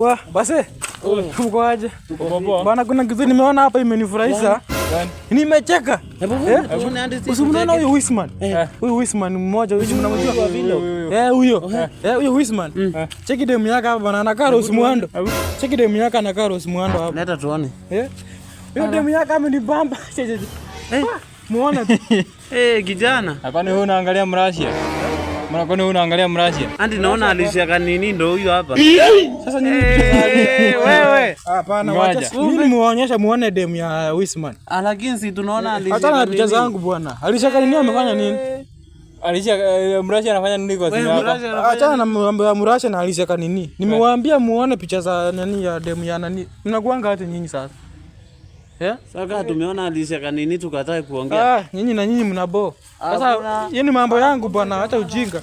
Wa, basi. Mko aje? Bana kuna kitu nimeona hapa imenifurahisha. Nimecheka. Usimwona huyo Wisman? Huyo Wisman mmoja huyo mnamjua kwa vile. Huyo Wisman. Cheki demu yake hapa bana anakaa Rose Muhando. Cheki demu yake anakaa Rose Muhando hapa. Leta tuone. Huyo demu yake amenibamba. Muone. Kijana. Kwani wewe unaangalia Mrasia? Mbona kwani wewe unaangalia Mrasia? Andi naona alishaka nini ndo huyo hapa. Sasa nini? Wewe. Hapana, wacha. Mimi muonyesha muone demu ya Wisman. Lakini si tunaona alishaka. Hata na picha zangu bwana. Alishaka nini amefanya nini? Alishaka Mrasia anafanya nini kwa simu yako? Acha na mambo ya Mrasia na alishaka nini? Nimewaambia muone picha za nani ya demu ya nani. Mnakuanga hata nyinyi sasa. Sasa tumeona alishaka nini tukatae kuongea. Nyinyi na nyinyi mnabo. Sasa hii ni mambo yangu bwana, hata ujinga.